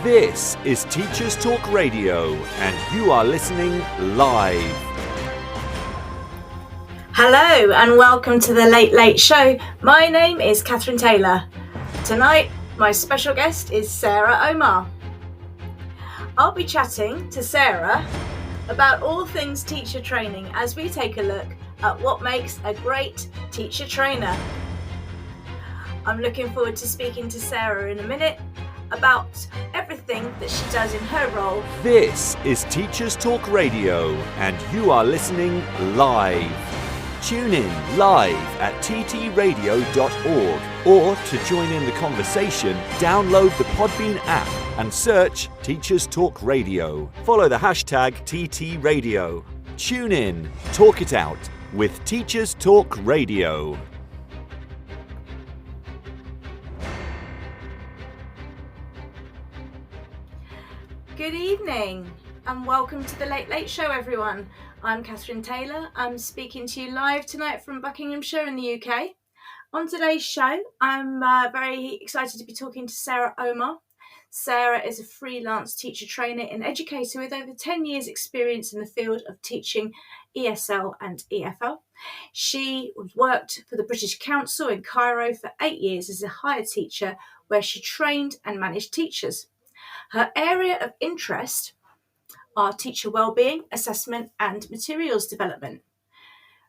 This is Teachers Talk Radio, and you are listening live. Hello and welcome to the Late Late Show. My name is Catherine Taylor. Tonight, my special guest is Sarah Omar. I'll be chatting to Sarah about all things teacher training as we take a look at what makes a great teacher trainer. I'm looking forward to speaking to Sarah in a minute about everything that she does in her role. This is Teachers Talk Radio, and you are listening live. Tune in live at ttradio.org, or to join in the conversation, download the Podbean app and search Teachers Talk Radio. Follow the hashtag TTRadio. Tune in, talk it out with Teachers Talk Radio. Good evening and welcome to the Late Late Show, everyone. I'm Catherine Taylor. I'm speaking to you live tonight from Buckinghamshire in the UK. On today's show, I'm very excited to be talking to Sarah Omar. Sarah is a freelance teacher trainer and educator with over 10 years experience in the field of teaching ESL and EFL. She worked for the British Council in Cairo for 8 years as a hired teacher, where she trained and managed teachers. Her area of interest are teacher wellbeing, assessment and materials development.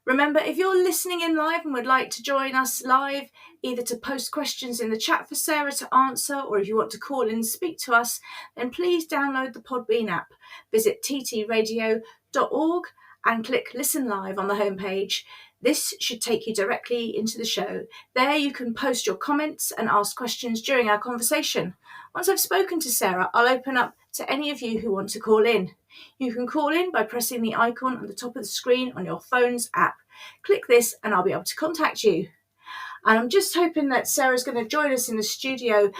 Remember, if you're listening in live and would like to join us live, either to post questions in the chat for Sarah to answer, or if you want to call in and speak to us, then please download the Podbean app. Visit ttradio.org and click Listen Live on the homepage. This should take you directly into the show. There you can post your comments and ask questions during our conversation. Once I've spoken to Sarah, I'll open up to any of you who want to call in. You can call in by pressing the icon on the top of the screen on your phone's app. Click this and I'll be able to contact you. And I'm just hoping that Sarah's going to join us in the studio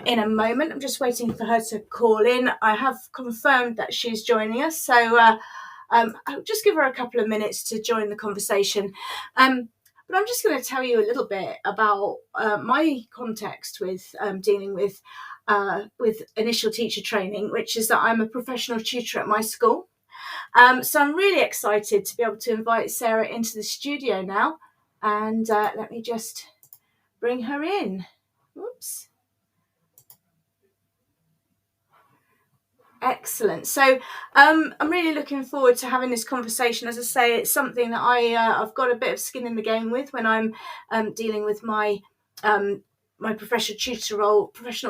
in a moment. I'm just waiting for her to call in. I have confirmed that she's joining us, so I'll just give her a couple of minutes to join the conversation. But I'm just going to tell you a little bit about my context with dealing with initial teacher training, which is that I'm a professional tutor at my school. So I'm really excited to be able to invite Sarah into the studio now. And let me just bring her in. Whoops. Excellent. So I'm really looking forward to having this conversation. As I say, it's something that I've got a bit of skin in the game with when I'm dealing with my my professional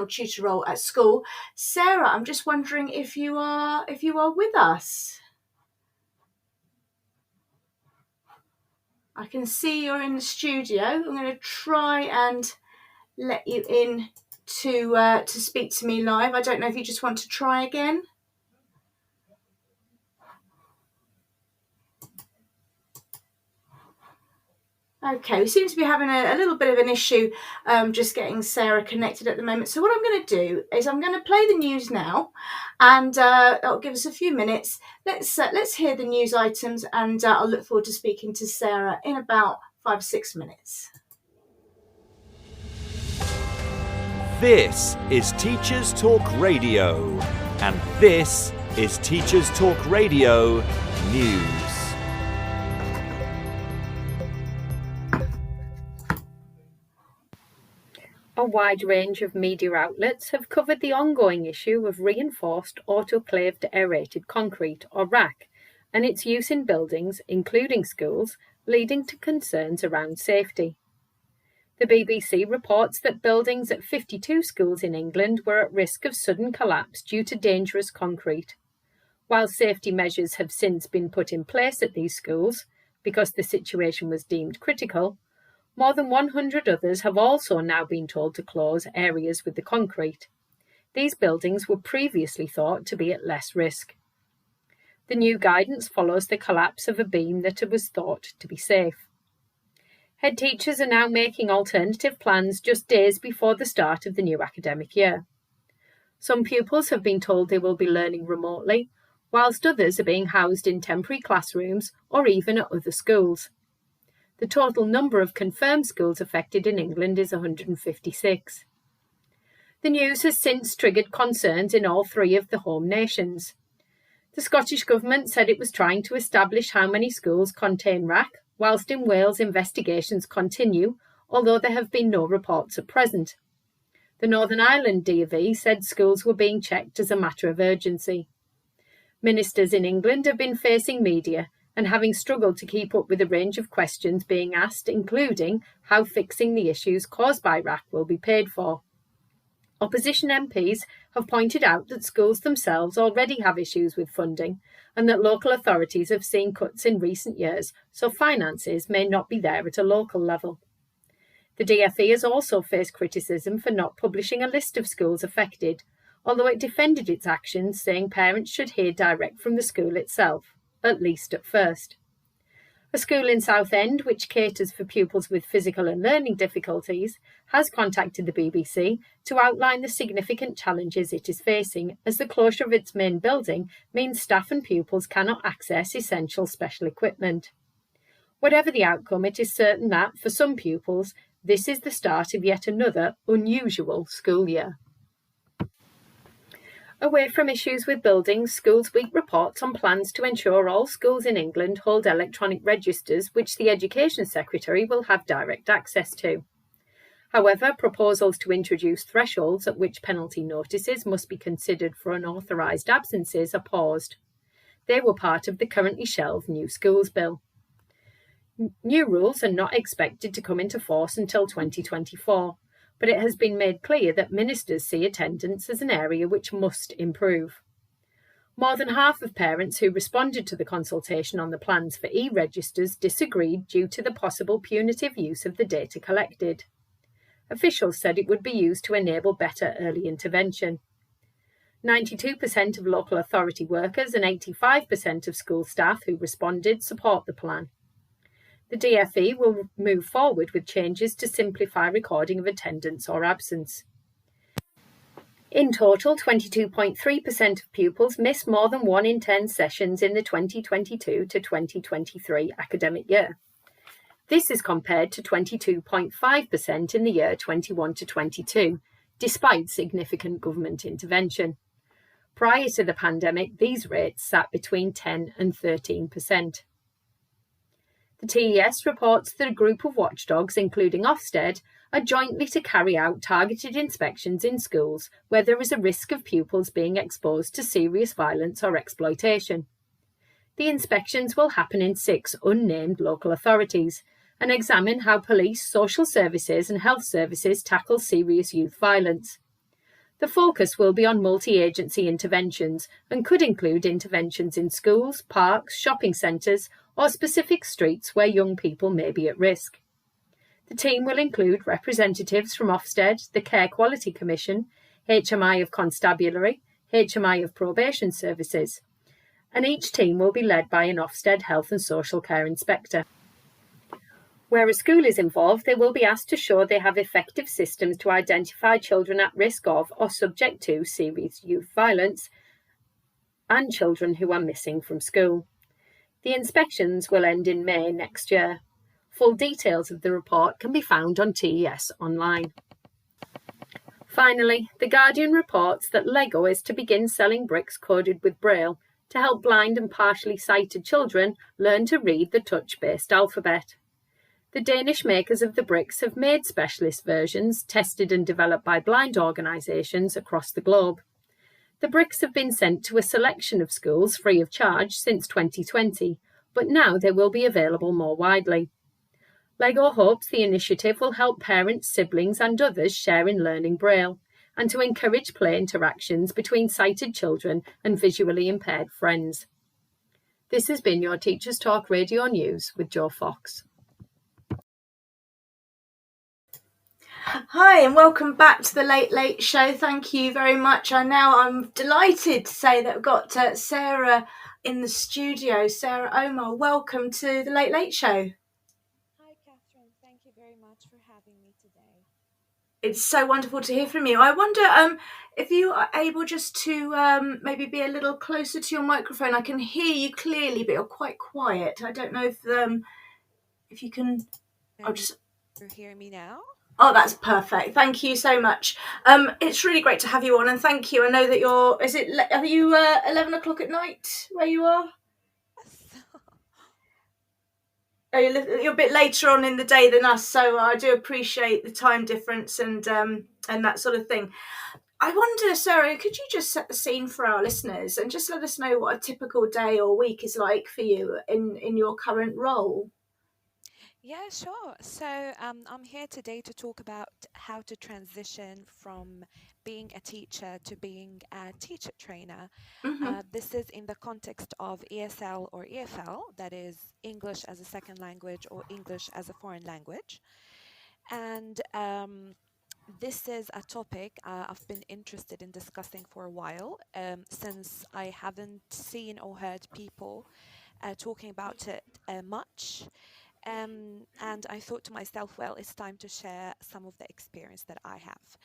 tutor role at school. Sarah, I'm just wondering if you are with us. I can see you're in the studio. I'm going to try and let you in to speak to me live. I don't know if you just want to try again. Okay, we seem to be having a little bit of an issue just getting Sarah connected at the moment. So what I'm going to do is I'm going to play the news now, and that'll give us a few minutes. Let's hear the news items, and I'll look forward to speaking to Sarah in about 5 or 6 minutes. This is Teachers Talk Radio, and this is Teachers Talk Radio News. A wide range of media outlets have covered the ongoing issue of reinforced autoclaved aerated concrete, or RAC, and its use in buildings, including schools, leading to concerns around safety. The BBC reports that buildings at 52 schools in England were at risk of sudden collapse due to dangerous concrete. While safety measures have since been put in place at these schools, because the situation was deemed critical, more than 100 others have also now been told to close areas with the concrete. These buildings were previously thought to be at less risk. The new guidance follows the collapse of a beam that was thought to be safe. Head teachers are now making alternative plans just days before the start of the new academic year. Some pupils have been told they will be learning remotely, whilst others are being housed in temporary classrooms or even at other schools. The total number of confirmed schools affected in England is 156. The news has since triggered concerns in all three of the home nations. The Scottish Government said it was trying to establish how many schools contain RAC, whilst in Wales investigations continue, although there have been no reports at present. The Northern Ireland DfE said schools were being checked as a matter of urgency. Ministers in England have been facing media and having struggled to keep up with a range of questions being asked, including how fixing the issues caused by RAC will be paid for. Opposition MPs have pointed out that schools themselves already have issues with funding and that local authorities have seen cuts in recent years, so finances may not be there at a local level. The DfE has also faced criticism for not publishing a list of schools affected, although it defended its actions, saying parents should hear direct from the school itself, at least at first. A school in Southend, which caters for pupils with physical and learning difficulties, has contacted the BBC to outline the significant challenges it is facing, as the closure of its main building means staff and pupils cannot access essential special equipment. Whatever the outcome, it is certain that, for some pupils, this is the start of yet another unusual school year. Away from issues with buildings, Schools Week reports on plans to ensure all schools in England hold electronic registers which the Education Secretary will have direct access to. However, proposals to introduce thresholds at which penalty notices must be considered for unauthorised absences are paused. They were part of the currently shelved New Schools Bill. New rules are not expected to come into force until 2024. But it has been made clear that ministers see attendance as an area which must improve. More than half of parents who responded to the consultation on the plans for e-registers disagreed due to the possible punitive use of the data collected. Officials said it would be used to enable better early intervention. 92% of local authority workers and 85% of school staff who responded support the plan. The DfE will move forward with changes to simplify recording of attendance or absence. In total, 22.3% of pupils missed more than 1 in 10 sessions in the 2022 to 2023 academic year. This is compared to 22.5% in the year 21 to 22, despite significant government intervention. Prior to the pandemic, these rates sat between 10 and 13%. The TES reports that a group of watchdogs, including Ofsted, are jointly to carry out targeted inspections in schools where there is a risk of pupils being exposed to serious violence or exploitation. The inspections will happen in 6 unnamed local authorities and examine how police, social services and health services tackle serious youth violence. The focus will be on multi-agency interventions and could include interventions in schools, parks, shopping centres or specific streets where young people may be at risk. The team will include representatives from Ofsted, the Care Quality Commission, HMI of Constabulary, HMI of Probation Services, and each team will be led by an Ofsted Health and Social Care Inspector. Where a school is involved, they will be asked to show they have effective systems to identify children at risk of or subject to serious youth violence and children who are missing from school. The inspections will end in May next year. Full details of the report can be found on TES online. Finally, The Guardian reports that Lego is to begin selling bricks coded with Braille to help blind and partially sighted children learn to read the touch-based alphabet. The Danish makers of the bricks have made specialist versions tested and developed by blind organisations across the globe. The bricks have been sent to a selection of schools free of charge since 2020, but now they will be available more widely. LEGO hopes the initiative will help parents, siblings and others share in learning Braille, and to encourage play interactions between sighted children and visually impaired friends. This has been your Teachers Talk Radio News with Jo Fox. Hi and welcome back to the Late Late Show. Thank you very much. I'm delighted to say that we've got Sarah in the studio. Sarah Omar, welcome to the Late Late Show. Hi Catherine, thank you very much for having me today. It's so wonderful to hear from you. I wonder if you are able just to maybe be a little closer to your microphone. I can hear you clearly, but you're quite quiet. I don't know if you can. Can you hear me now? Oh, that's perfect. Thank you so much. It's really great to have you on, and thank you. I know that are you 11 o'clock at night where you are? Yes. Oh, you're a bit later on in the day than us, so I do appreciate the time difference and that sort of thing. I wonder, Sarah, could you just set the scene for our listeners and just let us know what a typical day or week is like for you in your current role? Yeah, sure. So I'm here today to talk about how to transition from being a teacher to being a teacher trainer. Mm-hmm. This is in the context of ESL or EFL, that is English as a second language or English as a foreign language. And this is a topic I've been interested in discussing for a while, since I haven't seen or heard people talking about it much. And I thought to myself, well, it's time to share some of the experience that I have.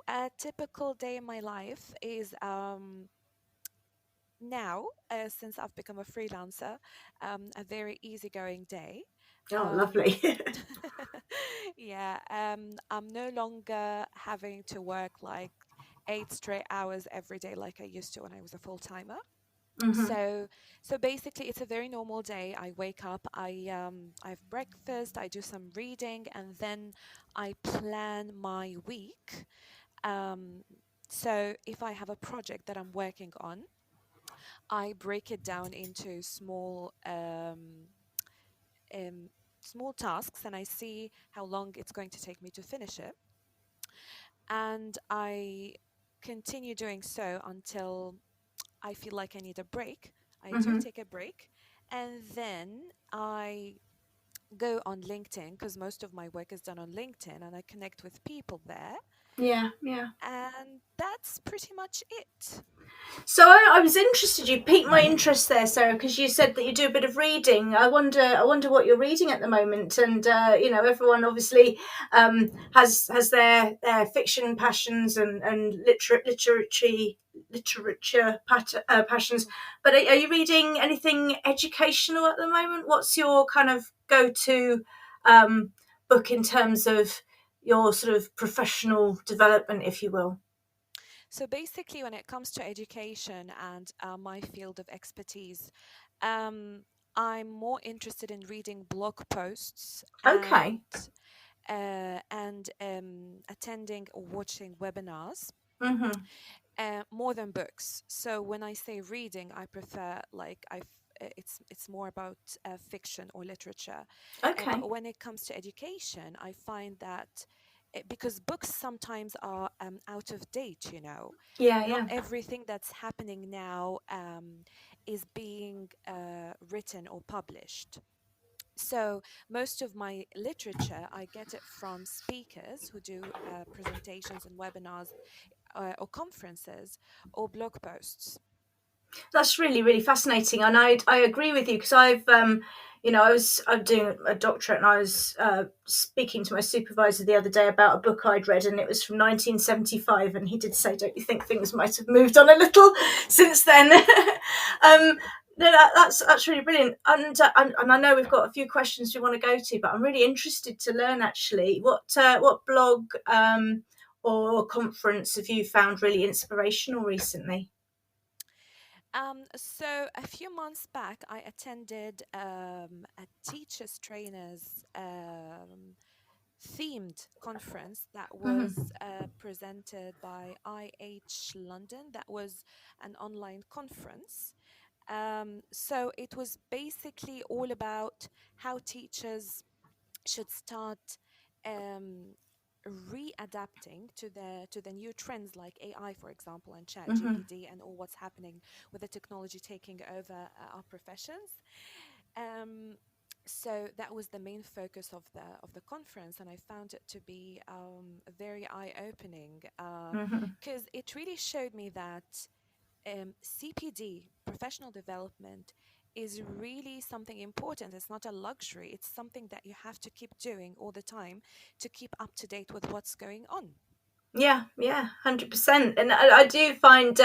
A typical day in my life is now, since I've become a freelancer, a very easygoing day. Oh, Um, lovely. yeah, I'm no longer having to work like 8 straight hours every day like I used to when I was a full timer. Mm-hmm. So basically, it's a very normal day. I wake up, I have breakfast, I do some reading, and then I plan my week. Um, so if I have a project that I'm working on, I break it down into um, small tasks, and I see how long it's going to take me to finish it. And I continue doing so until I feel like I need a break. I do Mm-hmm. take a break, and then I go on LinkedIn because most of my work is done on LinkedIn, and I connect with people there. Yeah, yeah. And that's pretty much it. So I was interested. You piqued my interest there, Sarah, because you said that you do a bit of reading. I wonder what you're reading at the moment. And everyone obviously has their fiction passions and literature passions. But are you reading anything educational at the moment? What's your kind of go-to um, book in terms of your sort of professional development, if you will? So basically, when it comes to education and my field of expertise, um, I'm more interested in reading blog posts Okay. and attending or watching webinars Mm-hmm. more than books. So when I say reading, I prefer it's more about fiction or literature. Okay. But when it comes to education, I find that because books sometimes are out of date, Yeah, not yeah. everything that's happening now is being written or published. So most of my literature, I get it from speakers who do presentations and webinars or conferences or blog posts. That's really, really fascinating, and I agree with you because I'm doing a doctorate, and I was speaking to my supervisor the other day about a book I'd read, and it was from 1975, and he did say, "Don't you think things might have moved on a little since then?" No, that's really brilliant, and I know we've got a few questions we want to go to, but I'm really interested to learn actually what blog or conference have you found really inspirational recently? So a few months back, I attended a teachers trainers themed conference that Mm-hmm. was presented by IH London. That was an online conference. So it was basically all about how teachers should start um, readapting to the new trends like AI, for example, and Chat Mm-hmm. GPT, and all what's happening with the technology taking over our professions. Um, so that was the main focus of the conference, and I found it to be very eye opening Mm-hmm. because it really showed me that CPD, professional development, is really something important. It's not a luxury. It's something that you have to keep doing all the time to keep up to date with what's going on. Yeah, yeah, 100%. And I do find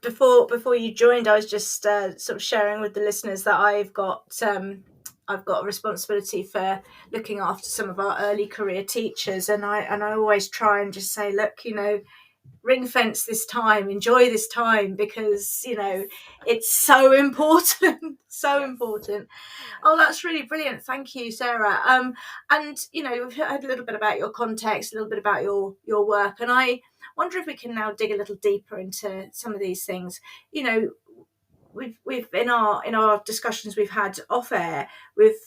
before you joined, I was just sort of sharing with the listeners that I've got. I've got a responsibility for looking after some of our early career teachers, and I always try and just say, look, ring fence this time, enjoy this time, because it's so important. So Yes. important. Yes. Oh, that's really brilliant. Thank you, Sarah. And we've heard a little bit about your context, a little bit about your work, and I wonder if we can now dig a little deeper into some of these things. We've in our discussions we've had off air,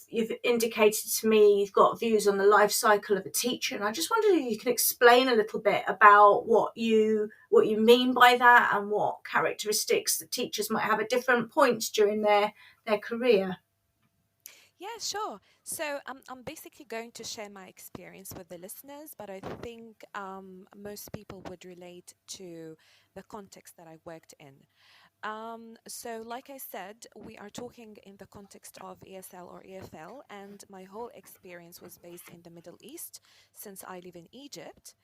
you've indicated to me you've got views on the life cycle of a teacher, and I just wondered if you could explain a little bit about what you mean by that, and what characteristics that teachers might have at different points during their career. Yeah, sure. So I'm basically going to share my experience with the listeners, but I think most people would relate to the context that I worked in. So, like I said, we are talking in the context of ESL or EFL, and my whole experience was based in the Middle East since I live in Egypt.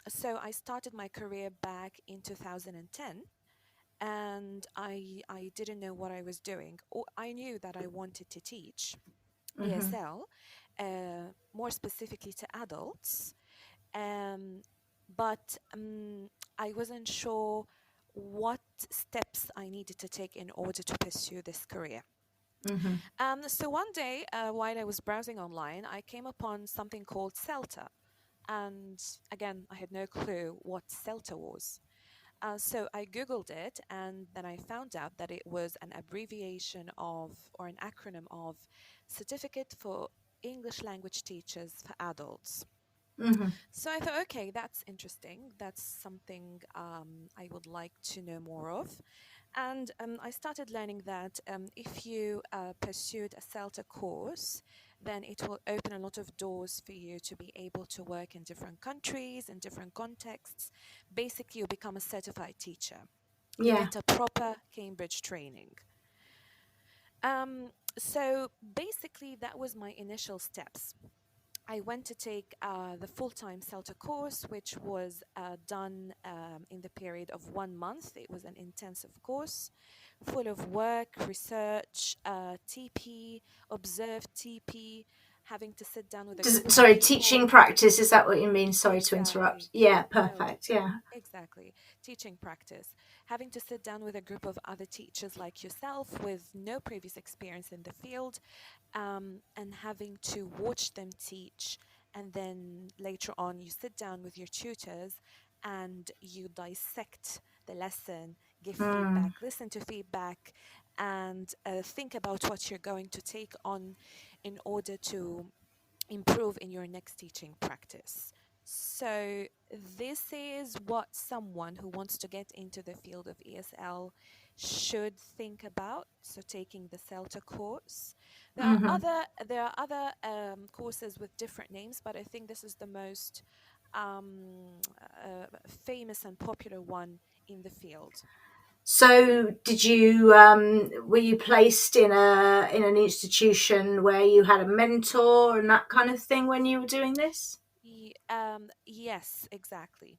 So, I started my career back in 2010, and I didn't know what I was doing. I knew that I wanted to teach ESL, more specifically to adults, um, but I wasn't sure what steps I needed to take in order to pursue this career. So one day, while I was browsing online, I came upon something called Celta. And again, I had no clue what Celta was. So I Googled it, and then I found out that it was an abbreviation of, or an acronym of, Certificate for English Language Teachers for Adults. So I thought, okay, that's interesting. That's something I would like to know more of. And I started learning that if you pursued a CELTA course, then it will open a lot of doors for you to be able to work in different countries, in different contexts. Basically, you become a certified teacher. You Yeah. get a proper Cambridge training. So basically, that was my initial steps. I went to take the full-time CELTA course, which was done in the period of 1 month. It was an intensive course full of work, research, TP, observed TP, having to sit down with a group of Sorry, people. teaching practice, is that what you mean? Sorry to interrupt. Yeah, No, perfect. Yeah. exactly. Teaching practice. Having to sit down with a group of other teachers like yourself with no previous experience in the field, and having to watch them teach. And then later on, you sit down with your tutors and you dissect the lesson, give feedback, listen to feedback, and think about what you're going to take on in order to improve in your next teaching practice. So, this is what someone who wants to get into the field of ESL should think about. So, taking the CELTA course. There are other courses with different names, but I think this is the most famous and popular one in the field. So, did you were you placed in an institution where you had a mentor and that kind of thing when you were doing this? Yes, exactly.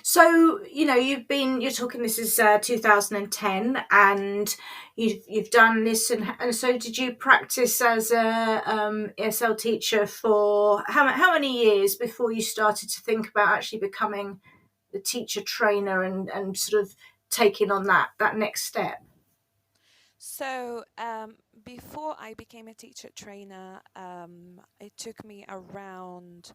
So, you're talking, this is 2010, and you've done this, and so did you practice as a ESL teacher for how many years before you started to think about actually becoming the teacher trainer and sort of taking on that next step? So, before I became a teacher trainer, it took me around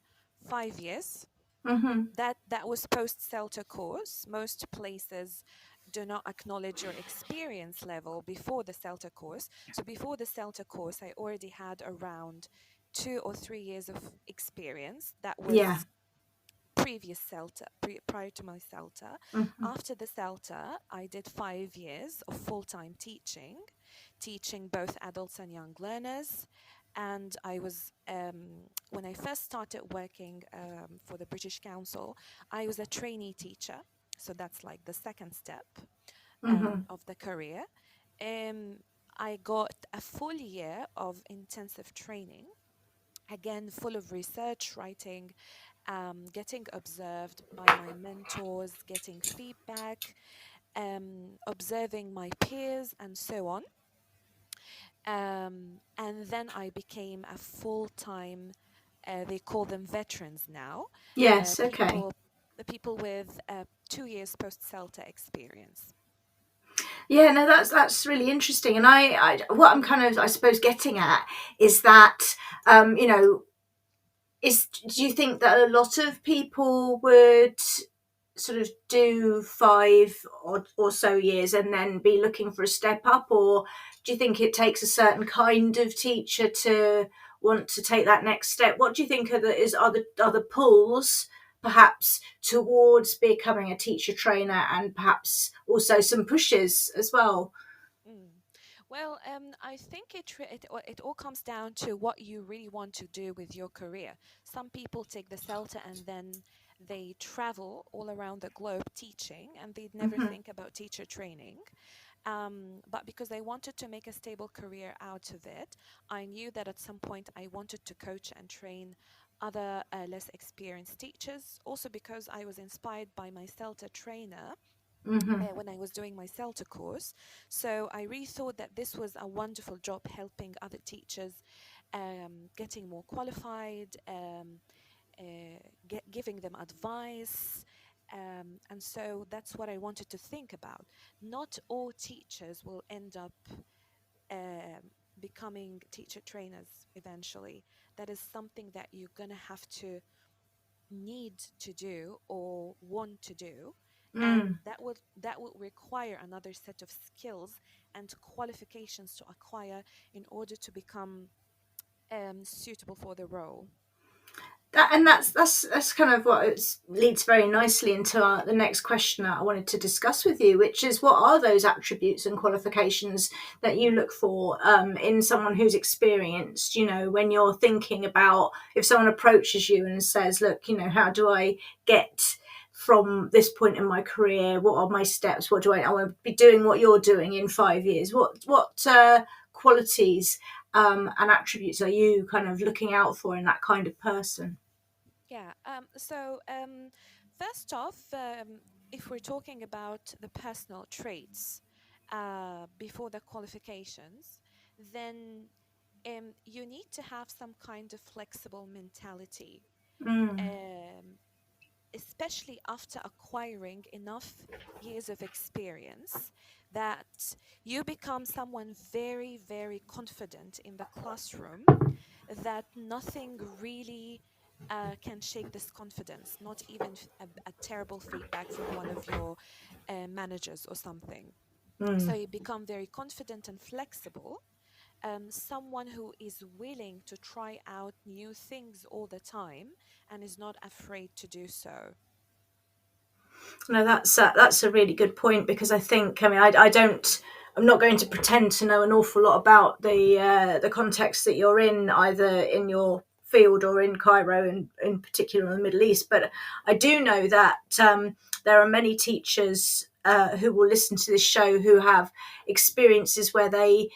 5 years. That was post CELTA course. Most places do not acknowledge your experience level before the CELTA course. So before the CELTA course, I already had around 2 or 3 years of experience. That Yeah. was previous CELTA, prior to my CELTA. After the CELTA, I did 5 years of full-time teaching both adults and young learners. And I was, when I first started working for the British Council, I was a trainee teacher. So that's like the second step of the career. I got a full year of intensive training, again, full of research, writing, getting observed by my mentors, getting feedback, observing my peers, and so on. And then I became a full-time, they call them veterans now, Yes, okay. the people with 2 years post-Celta experience. Yeah, no, that's really interesting. And I what I'm kind of, I suppose, getting at is that, you know, do you think that a lot of people would sort of do 5 or so years and then be looking for a step up, or do you think it takes a certain kind of teacher to want to take that next step? What do you think are the pulls perhaps towards becoming a teacher trainer, and perhaps also some pushes as well? Mm. Well, I think it all comes down to what you really want to do with your career. Some people take the CELTA and then they travel all around the globe teaching, and they'd never Mm-hmm. think about teacher training. But because I wanted to make a stable career out of it, I knew that at some point I wanted to coach and train other less experienced teachers. Also because I was inspired by my CELTA trainer Mm-hmm. when I was doing my CELTA course. So I really thought that this was a wonderful job helping other teachers getting more qualified, giving them advice. And so that's what I wanted to think about. Not all teachers will end up becoming teacher trainers eventually. That is something that you're going to have to need to do or want to do, and Mm. that will require another set of skills and qualifications to acquire in order to become suitable for the role. That's kind of what leads very nicely into the next question that I wanted to discuss with you, which is, what are those attributes and qualifications that you look for in someone who's experienced? You know, when you're thinking about, if someone approaches you and says, "Look, you know, how do I get from this point in my career? What are my steps? What do I want to be doing? What you're doing in 5 years? What qualities and attributes are you kind of looking out for in that kind of person?" Yeah. First off, if we're talking about the personal traits before the qualifications, then you need to have some kind of flexible mentality, Mm, um, especially after acquiring enough years of experience that you become someone very, very confident in the classroom, that nothing really can shake this confidence, not even a terrible feedback from one of your managers or something. So mm. you become very confident and flexible, someone who is willing to try out new things all the time and is not afraid to do so. No, that's a really good point, because I think, I mean, I don't, I'm not going to pretend to know an awful lot about the context that you're in, either in your field or in Cairo, and in particular in the Middle East. But I do know that there are many teachers who will listen to this show who have experiences where they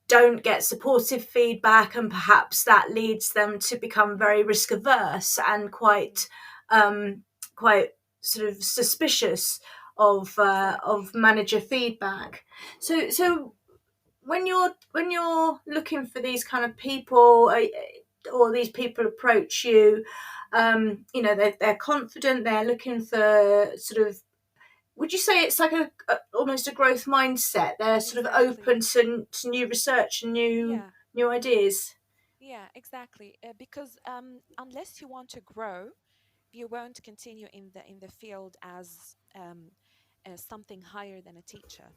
don't get supportive feedback, and perhaps that leads them to become very risk averse and Mm, quite sort of suspicious of exactly. manager feedback. So when you're looking for these kind of people, or these people approach you, you know, they're confident, they're looking for sort of, would you say it's like almost a growth mindset? They're sort of open Exactly. to new research and Yeah. new ideas. Yeah, exactly. Because unless you want to grow, you won't continue in the field as something higher than a teacher.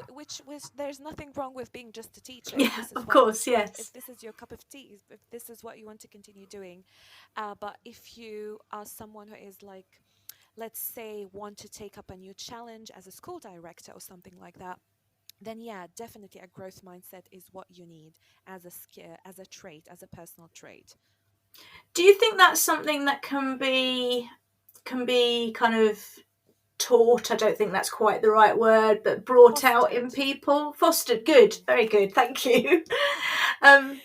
Which there's nothing wrong with being just a teacher if Yeah, this is of what course, if yes. this is your cup of tea, if this is what you want to continue doing. But if you are someone who is like, let's say, want to take up a new challenge as a school director or something like that, then yeah, definitely a growth mindset is what you need as a skill, as a trait, as a personal trait. Do you think that's something that can be kind of taught? I don't think that's quite the right word, but brought out in Fostered. people, fostered. Good, Mm. very good, thank you. um,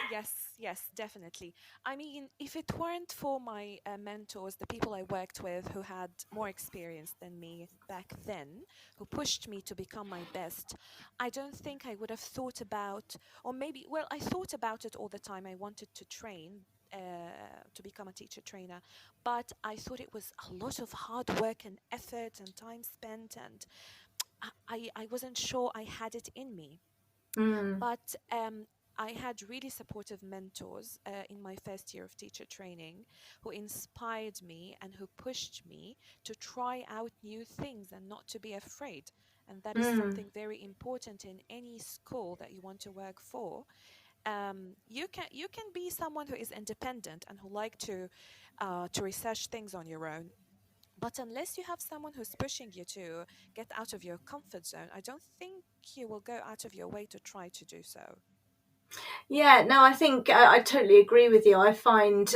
Yes. yes, definitely. I mean, if it weren't for my mentors, the people I worked with who had more experience than me back then, who pushed me to become my best, I don't think I would have thought about, or maybe, well, I thought about it all the time. I wanted to train. To become a teacher trainer, but I thought it was a lot of hard work and effort and time spent, and I wasn't sure I had it in me. Mm. But I had really supportive mentors in my first year of teacher training who inspired me and who pushed me to try out new things and not to be afraid. And that is Mm. something very important in any school that you want to work for. You can be someone who is independent and who like to research things on your own. But unless you have someone who's pushing you to get out of your comfort zone, I don't think you will go out of your way to try to do so. Yeah, no, I think I totally agree with you. I find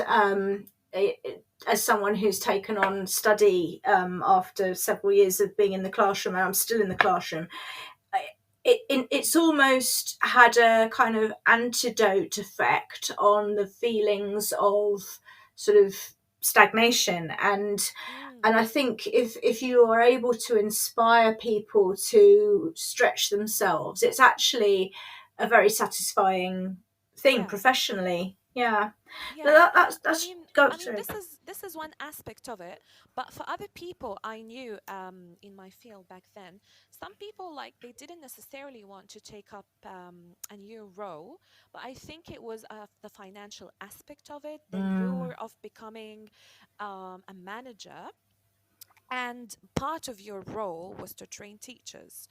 as someone who's taken on study after several years of being in the classroom, and I'm still in the classroom, it's almost had a kind of antidote effect on the feelings of sort of stagnation. And Mm, I think if you are able to inspire people to stretch themselves, it's actually a very satisfying thing yeah. professionally. Yeah. No, Yeah, I that's mean, go I mean, through. this is one aspect of it, but for other people I knew in my field back then, some people like they didn't necessarily want to take up a new role, but I think it was the financial aspect of it, the Mm. lure of becoming a manager. And part of your role was to train teachers.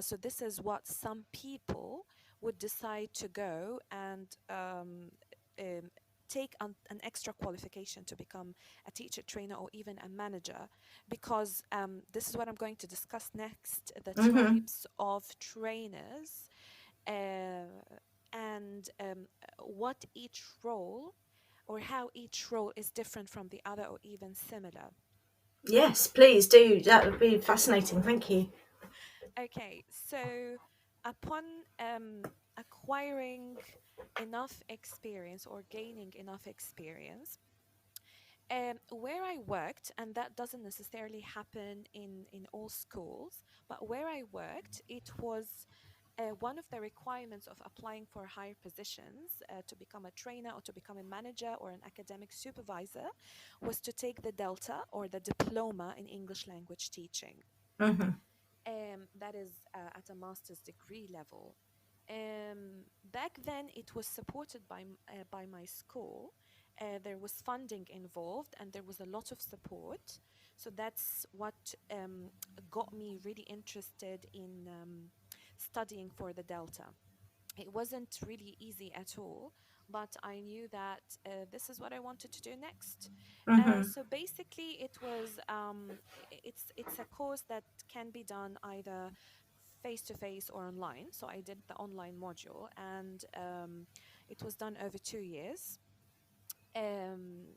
So this is what some people would decide to go and um, take an extra qualification to become a teacher trainer or even a manager, because this is what I'm going to discuss next: the Mm-hmm. types of trainers and what each role or how each role is different from the other or even similar. Yes, please do. That would be fascinating. Thank you. Okay, so upon acquiring enough experience or gaining enough experience, where I worked, and that doesn't necessarily happen in all schools, but where I worked, it was one of the requirements of applying for higher positions to become a trainer or to become a manager or an academic supervisor was to take the Delta or the diploma in English language teaching. Mm-hmm. That is at a master's degree level. Back then, it was supported by my school. There was funding involved, and there was a lot of support. So that's what got me really interested in studying for the Delta. It wasn't really easy at all, but I knew that this is what I wanted to do next. Mm-hmm. So basically, it was it's a course that can be done either face to face or online. So I did the online module, and it was done over 2 years. Um,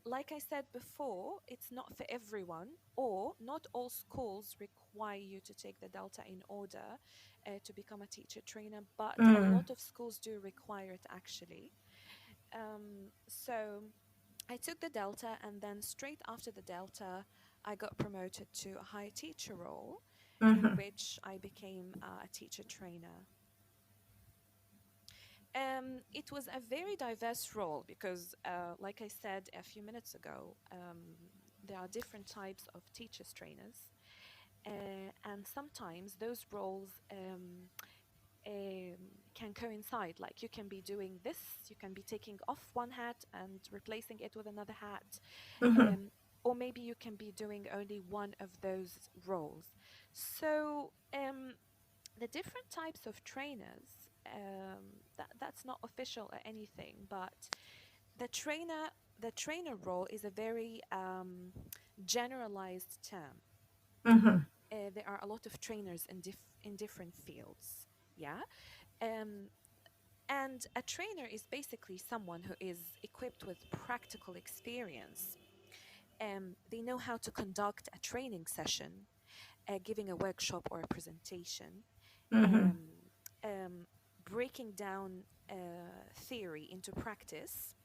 like I said before, it's not for everyone, or not all schools require you to take the Delta in order to become a teacher trainer, but a Mm. lot of schools do require it actually. So I took the Delta, and then straight after the Delta, I got promoted to a high teacher role in Mm-hmm. which I became a teacher trainer. It was a very diverse role because, like I said a few minutes ago, there are different types of teachers trainers, and sometimes those roles um, can coincide. Like you can be doing this, you can be taking off one hat and replacing it with another hat, Mm-hmm. or maybe you can be doing only one of those roles. So the different types of trainers, that's not official or anything, but the trainer the trainer role is a very generalized term. Mm-hmm. There are a lot of trainers in different fields. Yeah. um, and a trainer is basically someone who is equipped with practical experience. They know how to conduct a training session, giving a workshop or a presentation. Mm-hmm. um, um, breaking down theory into practice,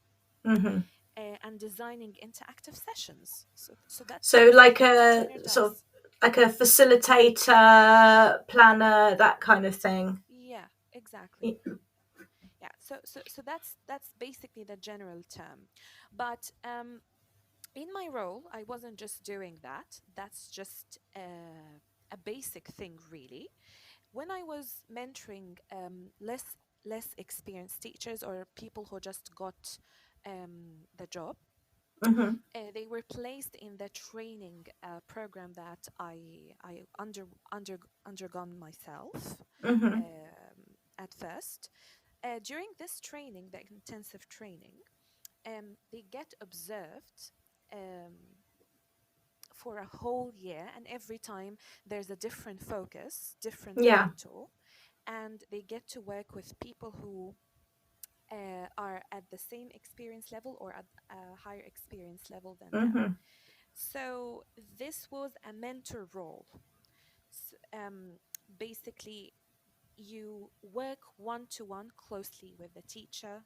Hmm. and designing interactive sessions. So that's So like basically what a a trainer sort of does. like a facilitator, planner, that kind of thing. Yeah, exactly. Yeah, so that's basically the general term. But in my role, I wasn't just doing that. That's just a basic thing, really. When I was mentoring less experienced teachers or people who just got the job, Hmm. they were placed in the training program that I undergone myself Hmm. at first. During this training, the intensive training, they get observed for a whole year, and every time there's a different focus, different Yeah. mentor, and they get to work with people who are at the same experience level or at a higher experience level than them. Hmm. So this was a mentor role. Basically, you work one to one closely with the teacher.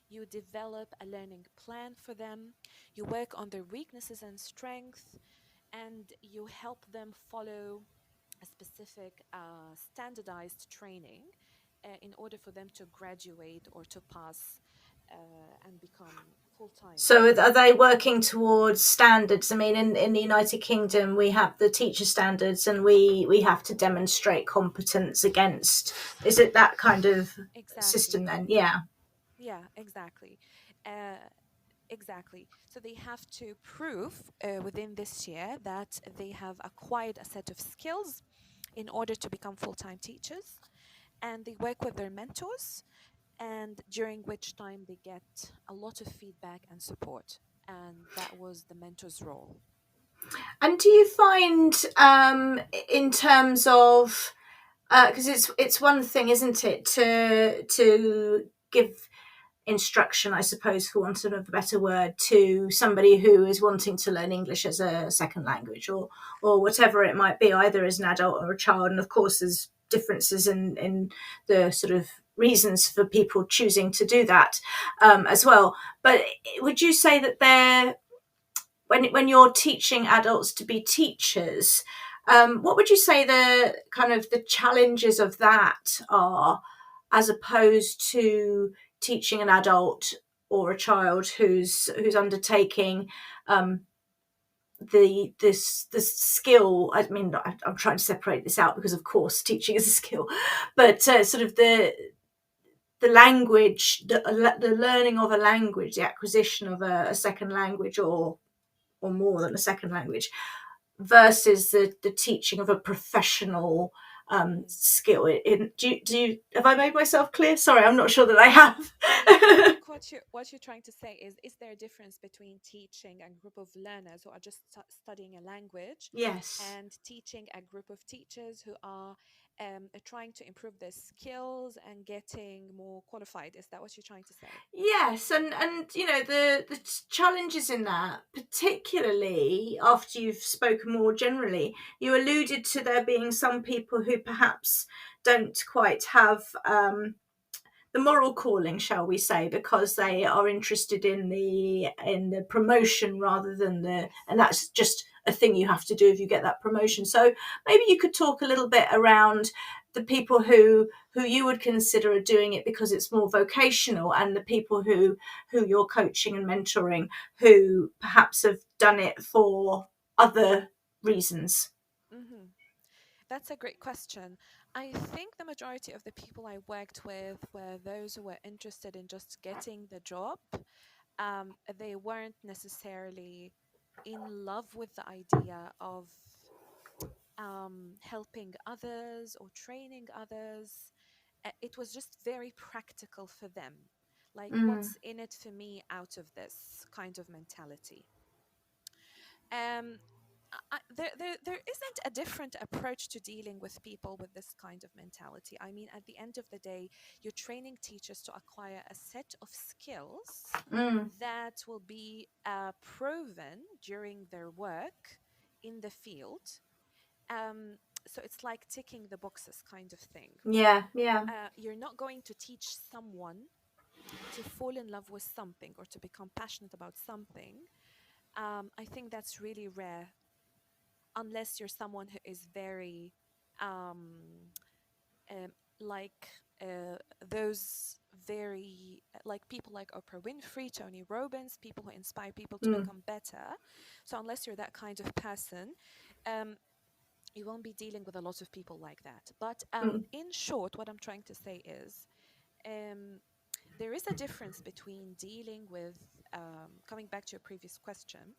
You develop a learning plan for them. You work on their weaknesses and strengths, and you help them follow a specific standardized training in order for them to graduate or to pass and become full So timers. are they working towards standards? I mean, in the United Kingdom, we have the teacher standards, and we have to demonstrate competence against. Is it that kind of system Exactly. then? Yeah. Yeah, exactly. Uh, exactly. So they have to prove within this year that they have acquired a set of skills in order to become full time teachers. And they work with their mentors, and during which time they get a lot of feedback and support. And that was the mentor's role. And do you find, in terms of, because it's one thing, isn't it, to give instruction, I suppose, for want of a better word, to somebody who is wanting to learn English as a second language, or whatever it might be, either as an adult or a child. And of course, there's differences in the sort of reasons for people choosing to do that, as well. But would you say that they're when you're teaching adults to be teachers, what would you say the kind of the challenges of that are, as opposed to teaching an adult or a child who's undertaking the skill? I mean, I'm trying to separate this out because, of course, teaching is a skill, but sort of the language, the learning of a language, the acquisition of a second language, or more than a second language, versus the teaching of a professional Mm. skill. Have I made myself clear? Sorry, I'm not sure that I have. I think what you're trying to say is there a difference between teaching a group of learners who are just studying a language Yes. and teaching a group of teachers who are trying to improve their skills and getting more qualified? Is that what you're trying to say? Yes, and the challenges in that, particularly after you've spoken more generally, you alluded to there being some people who perhaps don't quite have the moral calling, shall we say, because they are interested in the promotion rather than Yes. and that's just a thing you have to do if you get that promotion. So maybe you could talk a little bit around the people who you would consider are doing it because it's more vocational, and the people who you're coaching and mentoring who perhaps have done it for other reasons. Hmm. That's a great question. I think the majority of the people I worked with were those who were interested in just getting the job. They weren't necessarily in love with the idea of helping others or training others. It was just very practical for them. Like, Mm, what's in it for me out of this kind of mentality? Um, there isn't a different approach to dealing with people with this kind of mentality. I mean, at the end of the day, you're training teachers to acquire a set of skills mm, that will be proven during their work in the field. Um, so it's like ticking the boxes kind of thing. Yeah. You're not going to teach someone to fall in love with something or to become passionate about something. I think that's really rare, unless you're someone who is very um, um, like those very like people like Oprah Winfrey, Tony Robbins, people who inspire people to Mm. become better. So unless you're that kind of person, um, you won't be dealing with a lot of people like that. But Mm. in short, what I'm trying to say is um, there is a difference between dealing with, coming back to your previous question,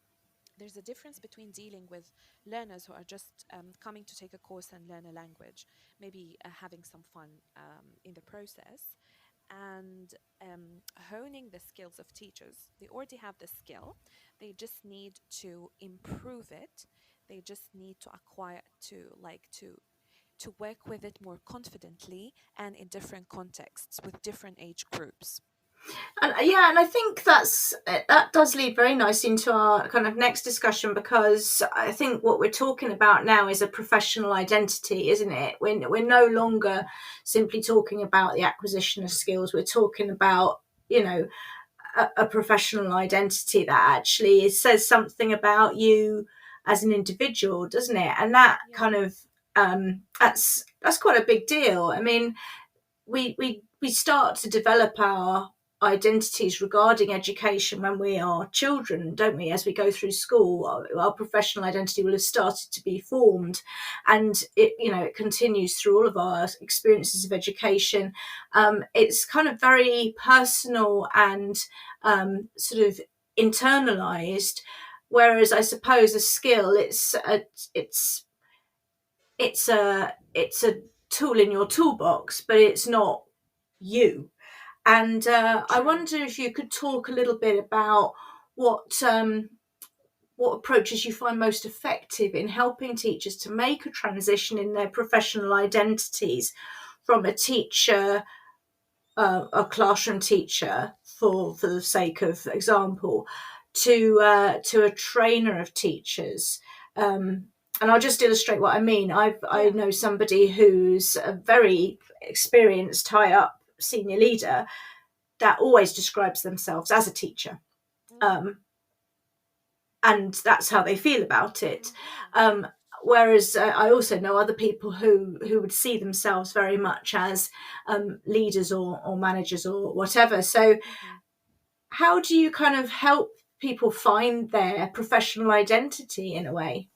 there's a difference between dealing with learners who are just coming to take a course and learn a language, maybe having some fun in the process, and honing the skills of teachers. They already have the skill, they just need to improve it. They just need to acquire to work with it more confidently and in different contexts with different age groups. And I think that does lead very nice into our kind of next discussion, because I think what we're talking about now is a professional identity, isn't it? We're no longer simply talking about the acquisition of skills. We're talking about, a professional identity that actually says something about you as an individual, doesn't it? And that Yeah. kind of that's quite a big deal. I mean, we start to develop our identities regarding education when we are children, don't we? As we go through school, our professional identity will have started to be formed, and it continues through all of our experiences of education. It's kind of very personal and sort of internalized, whereas I suppose a skill, it's a tool in your toolbox, but it's not you. And I True. wonder if you could talk a little bit about what approaches you find most effective in helping teachers to make a transition in their professional identities from a teacher, a classroom teacher, for the sake of example, to a trainer of teachers. And I'll just illustrate what I mean. I Yeah. know somebody who's a very experienced, high up senior leader that always describes themselves as a teacher. Mm-hmm. And that's how they feel about it. Yeah. Whereas I also know other people who would see themselves very much as leaders or managers or whatever. So Mm-hmm. how do you kind of help people find their professional identity in a way?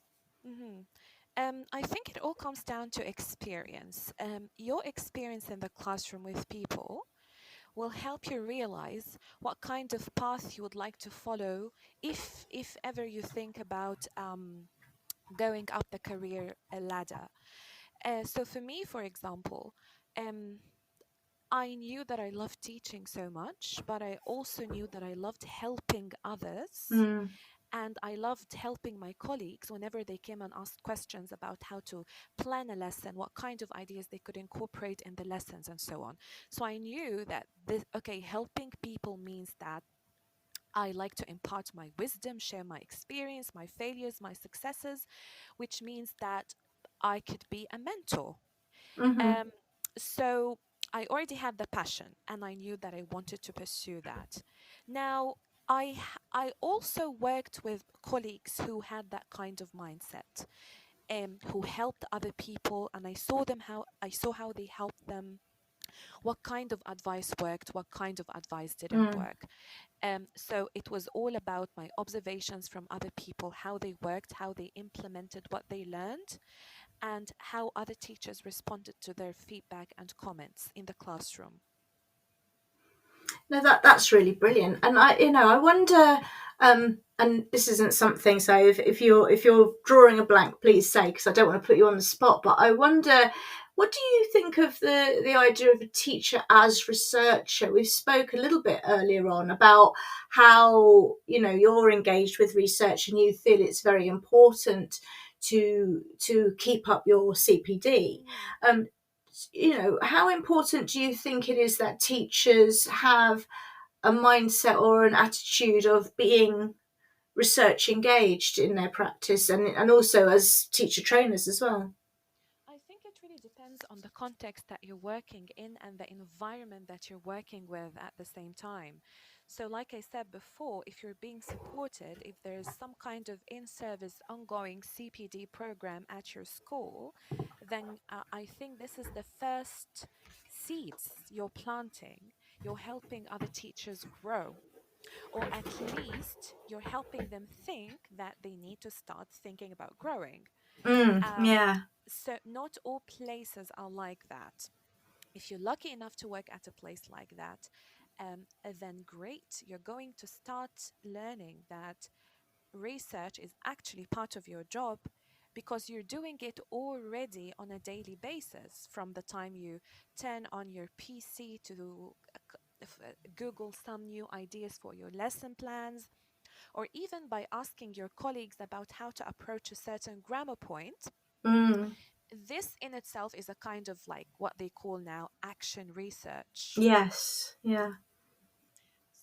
Mm-hmm. I think it all comes down to experience. Your experience in the classroom with people will help you realize what kind of path you would like to follow if ever you think about going up the career ladder. So for me, for example, um, I knew that I loved teaching so much, but I also knew that I loved helping others. Mm. And I loved helping my colleagues whenever they came and asked questions about how to plan a lesson, what kind of ideas they could incorporate in the lessons, and so on. So I knew that helping people means that I like to impart my wisdom, share my experience, my failures, my successes, which means that I could be a mentor. Mm-hmm. Um, so I already had the passion and I knew that I wanted to pursue that. Now, I also worked with colleagues who had that kind of mindset, who helped other people, and I saw how they helped them, what kind of advice worked, what kind of advice didn't Mm. work. So it was all about my observations from other people, how they worked, how they implemented what they learned, and how other teachers responded to their feedback and comments in the classroom. No, that's really brilliant. And I wonder, and this isn't something. So if you're drawing a blank, please say, because I don't want to put you on the spot. But I wonder, what do you think of the idea of a teacher as researcher? We've spoke a little bit earlier on about how you're engaged with research and you feel it's very important to keep up your CPD. Mm. How important do you think it is that teachers have a mindset or an attitude of being research engaged in their practice, and also as teacher trainers as well? I it really depends on the context that you're working in and the environment that you're working with at the same time. So, like I said before, if you're being supported, if there's some kind of in service ongoing CPD program at your school, then I think this is the first seeds you're planting. You're helping other teachers grow, or at least you're helping them think that they need to start thinking about growing. Um, Yeah. so not all places are like that. If you're lucky enough to work at a place like that, then great. You're going to start learning that research is actually part of your job because you're doing it already on a daily basis from the time you turn on your PC to Google some new ideas for your lesson plans, or even by asking your colleagues about how to approach a certain grammar point. Mm. This in itself is a kind of like what they call now action research. Yes. Yeah.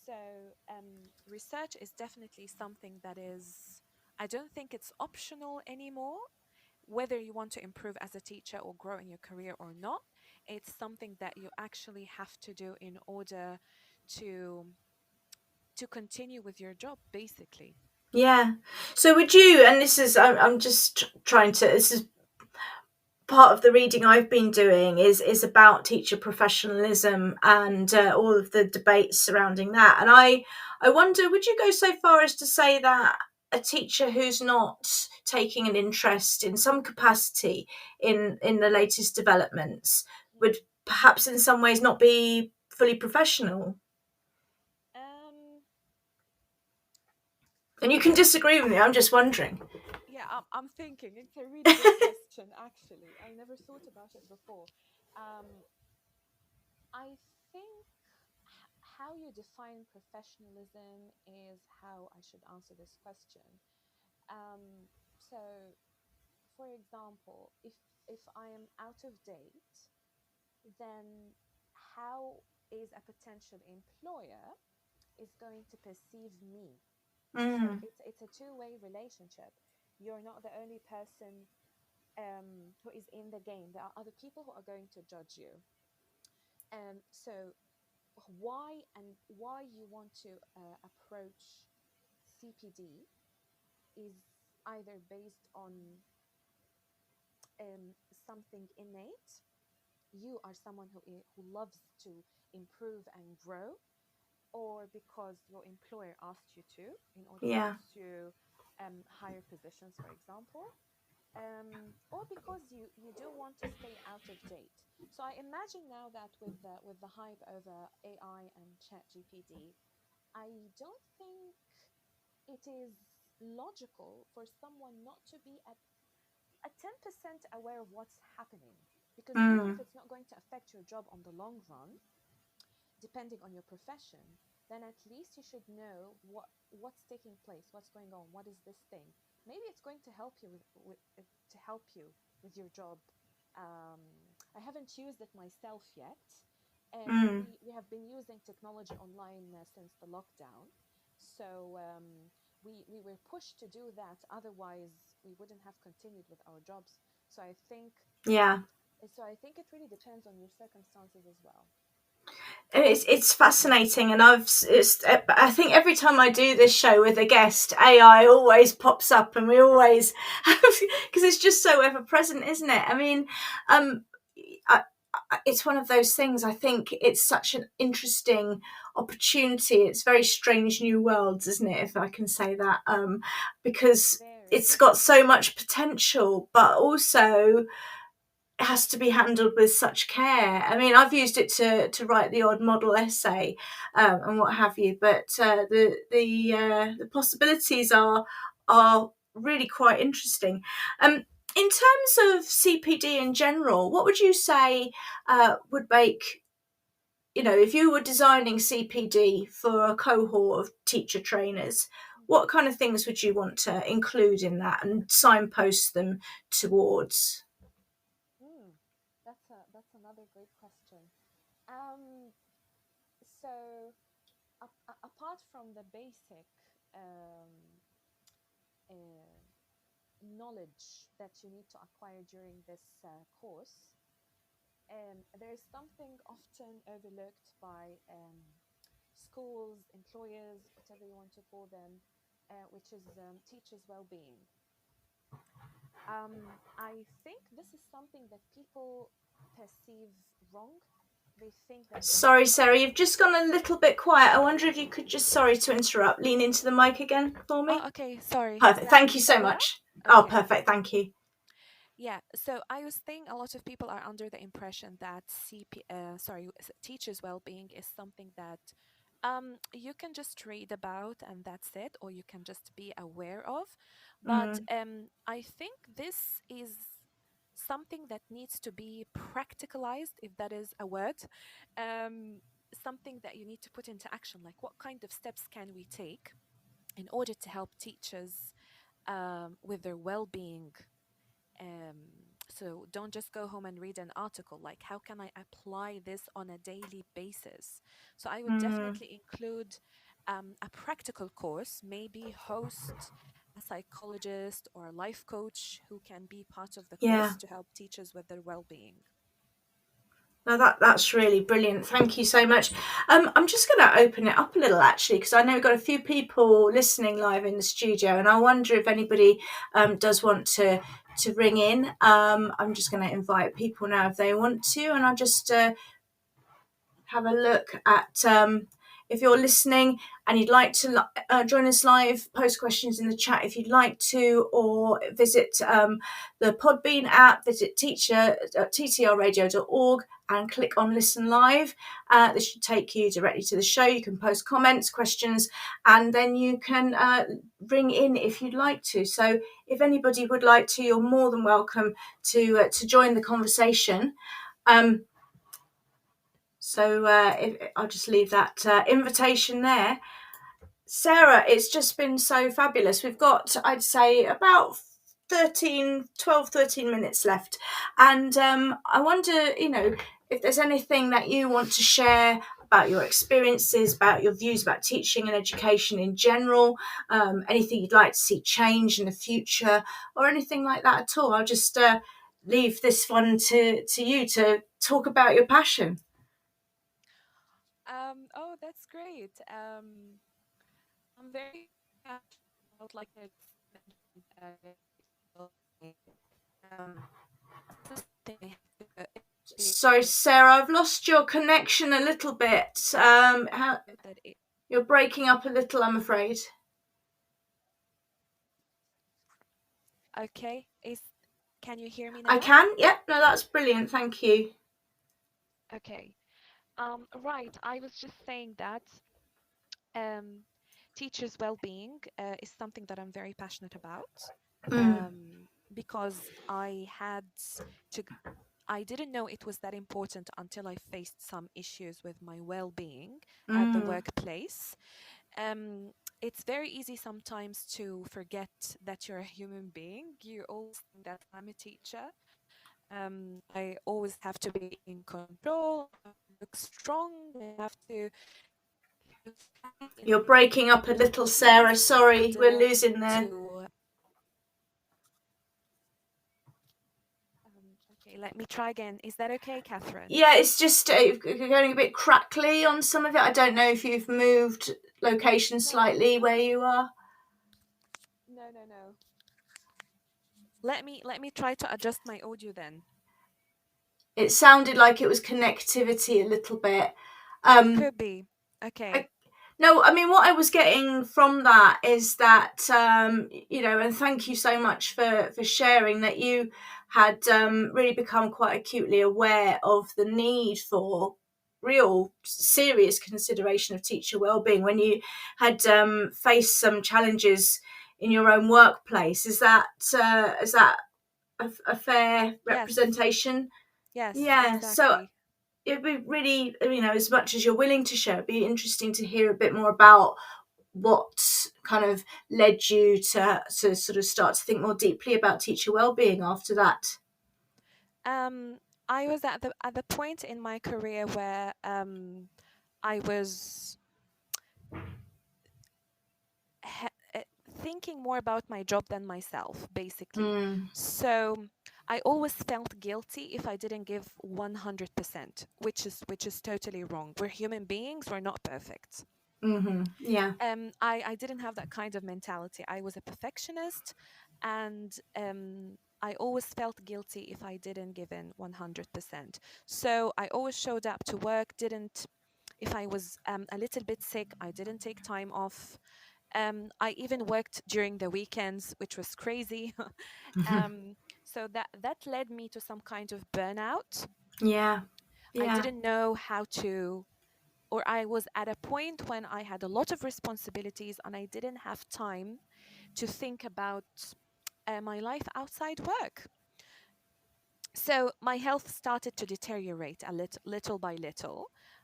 So, research is definitely something that is, I don't think it's optional anymore. Whether you want to improve as a teacher or grow in your career or not, it's something that you actually have to do in order to continue with your job, basically. Yeah. So would you, and this is, I'm just trying to, this is part of the reading I've been doing is about teacher professionalism and all of the debates surrounding that. And I wonder, would you go so far as to say that a teacher who's not taking an interest in some capacity in the latest developments would perhaps in some ways not be fully professional? Um, And you can disagree with me. I'm just wondering. yeah, I'm thinking it's a really good question, actually. I never thought about it before. Um, I think how you define professionalism is how I should answer this question. So, for example, if I am out of date, then how is a potential employer is going to perceive me? So Mm, it's a two-way relationship. You're not the only person who is in the game. There are other people who are going to judge you. So why you want to approach CPD is either based on something innate. You are someone who loves to improve and grow, or because your employer asked you to in order to yeah. pursue higher positions, for example, or because you do want to stay out of date. So I imagine now that with the hype over AI and ChatGPT, I don't think it is logical for someone not to be at a 10% aware of what's happening. Because even if Mm, it's not going to affect your job on the long run, depending on your profession, then at least you should know what's taking place, what's going on, what is this thing. Maybe it's going to help you with your job. Um, I haven't used it myself yet. mm. We have been using technology online since the lockdown, so we were pushed to do that. Otherwise, we wouldn't have continued with our jobs. So I think Yeah. it really depends on your circumstances as well. It's fascinating, and I think every time I do this show with a guest, AI always pops up, and we always because it's just so ever present, isn't it? I mean, um, it's one of those things. I think it's such an interesting opportunity. It's very strange new worlds, isn't it? If I can say that, because Very. it's got so much potential, but also has to be handled with such care. I mean, I've used it to write the odd model essay and what have you, but the possibilities are really quite interesting. In terms of CPD in general, what would you say would make, if you were designing CPD for a cohort of teacher trainers, what kind of things would you want to include in that and signpost them towards? Mm, that's another great question. Um, so apart from the basic um, uh, knowledge that you need to acquire during this course, there's something often overlooked by schools, employers, whatever you want to call them, which is teachers' well-being. I think this is something that people perceive wrong. They think that Sorry, Sarah, you've just gone a little bit quiet. I wonder if you could just, sorry to interrupt, lean into the mic again for me. Oh, okay, sorry. Perfect. Thank you so much. Oh, perfect. Thank you. Yeah, so I was saying a lot of people are under the impression that teachers' well-being is something that you can just read about and that's it, or you can just be aware of. But I think this is something that needs to be practicalized, if that is a word, something that you need to put into action. Like, what kind of steps can we take in order to help teachers with their well-being? So don't just go home and read an article. Like, how can I apply this on a daily basis? So I would definitely include a practical course, maybe host a psychologist or a life coach who can be part of the course to help teachers with their well-being. No, that's really brilliant. Thank you so much. I'm just going to open it up a little, actually, because I know we've got a few people listening live in the studio, and I wonder if anybody does want to ring in. I'm just going to invite people now if they want to, and I'll just have a look at if you're listening and you'd like to join us live, post questions in the chat if you'd like to, or visit the Podbean app, visit ttrradio.org and click on Listen Live. This should take you directly to the show. You can post comments, questions, and then you can ring in if you'd like to. So if anybody would like to, you're more than welcome to join the conversation. So I'll just leave that invitation there. Sarah, it's just been so fabulous. We've got, I'd say, about 13 minutes left. And I wonder, if there's anything that you want to share about your experiences, about your views about teaching and education in general, anything you'd like to see change in the future, or anything like that at all. I'll just leave this one to you to talk about your passion. Oh, that's great. I'm very about, like I mentioned, Sorry, Sarah, I've lost your connection a little bit. You're breaking up a little, I'm afraid. Okay, can you hear me now? I can. Yep. No, that's brilliant. Thank you. Okay. Right. I was just saying that teachers' well-being is something that I'm very passionate about, because I didn't know it was that important until I faced some issues with my well-being at the workplace. It's very easy sometimes to forget that you're a human being. You always think that I'm a teacher. I always have to be in control, look strong, I have to... You're breaking up a little, Sarah. Sorry, we're losing there. Okay, let me try again. Is that okay, Catherine? Yeah, it's just going a bit crackly on some of it. I don't know if you've moved location slightly where you are. No. Let me try to adjust my audio then. It sounded like it was connectivity a little bit. Could be. Okay. No, I mean, what I was getting from that is that, and thank you so much for sharing that you had really become quite acutely aware of the need for real serious consideration of teacher wellbeing when you had faced some challenges in your own workplace. Is that a fair representation? Yes. Yeah. Exactly. So it'd be really, as much as you're willing to share, it'd be interesting to hear a bit more about what kind of led you to sort of start to think more deeply about teacher wellbeing after that. I was at the point in my career where I was thinking more about my job than myself, basically. Mm. So I always felt guilty if I didn't give 100%, which is totally wrong. We're human beings, we're not perfect. Mm-hmm. Yeah. I didn't have that kind of mentality. I was a perfectionist, and I always felt guilty if I didn't give in 100%. So I always showed up to work, didn't, if I was a little bit sick, I didn't take time off. I even worked during the weekends, which was crazy. So that led me to some kind of burnout. Yeah. I Yeah. didn't know how to, or I was at a point when I had a lot of responsibilities and I didn't have time to think about my life outside work. So my health started to deteriorate a little by little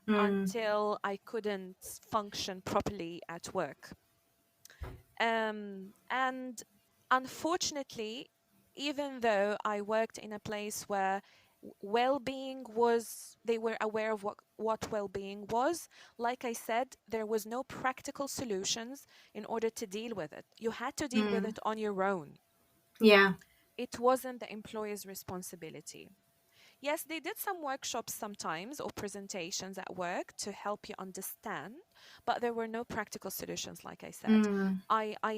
Mm. until I couldn't function properly at work. And unfortunately, even though I worked in a place where well-being was, they were aware of what well-being was, like I said, there was no practical solutions in order to deal with it. You had to deal with Mm. it on your own. Yeah. It wasn't the employer's responsibility. Yes, they did some workshops sometimes or presentations at work to help you understand, but there were no practical solutions, like I said. Mm. I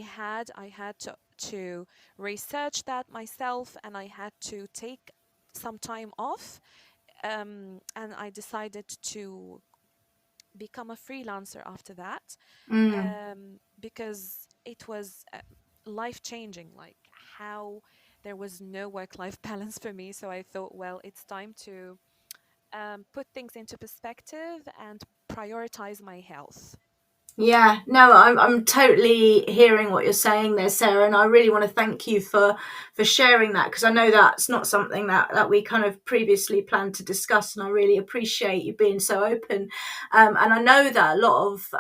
had to research that myself, and I had to take some time off, and I decided to become a freelancer after that, Mm. because it was life changing, like how there was no work life balance for me. So I thought, well, it's time to put things into perspective and prioritize my health. Yeah, no, I'm totally hearing what you're saying there, Sarah, and I really want to thank you for sharing that, because I know that's not something that we kind of previously planned to discuss, and I really appreciate you being so open. And I know that a lot of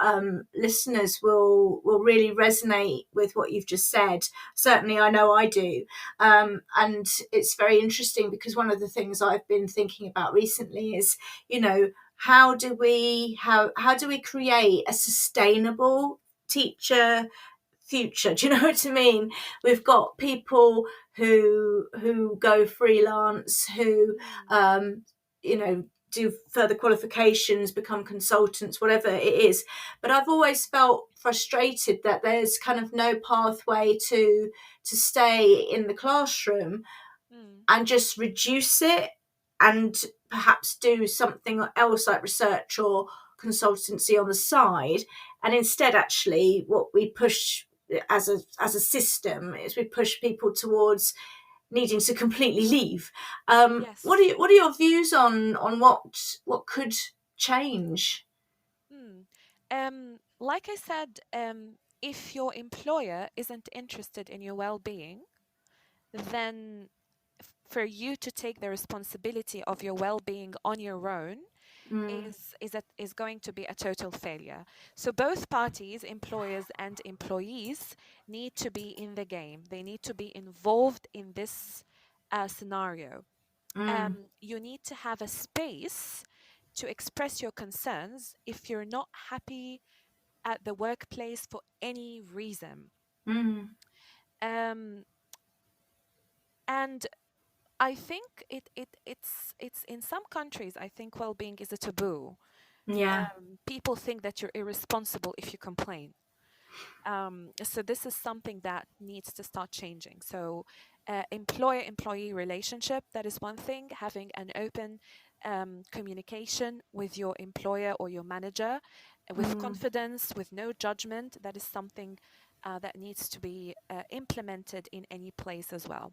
listeners will really resonate with what you've just said. Certainly, I know I do. And it's very interesting because one of the things I've been thinking about recently is, you know, how do we create a sustainable teacher future? Do you know what I mean? We've got people who go freelance, who Mm, you know, do further qualifications, become consultants, whatever it is. But I've always felt frustrated that there's kind of no pathway to stay in the classroom mm, and just reduce it and perhaps do something else like research or consultancy on the side. And instead, actually, what we push as a system is we push people towards needing to completely leave. yes. What are your views on what could change? Mm. Like I said, if your employer isn't interested in your well-being, then for you to take the responsibility of your well-being on your own Mm, is going to be a total failure. So both parties, employers and employees, need to be in the game. They need to be involved in this scenario. mm, You need to have a space to express your concerns if you're not happy at the workplace for any reason. mm, Um, and I think it's in some countries, I think well-being is a taboo. yeah. People think that you're irresponsible if you complain. So this is something that needs to start changing. So employer-employee relationship, that is one thing. Having an open communication with your employer or your manager, with Mm. confidence, with no judgment, that is something that needs to be implemented in any place as well.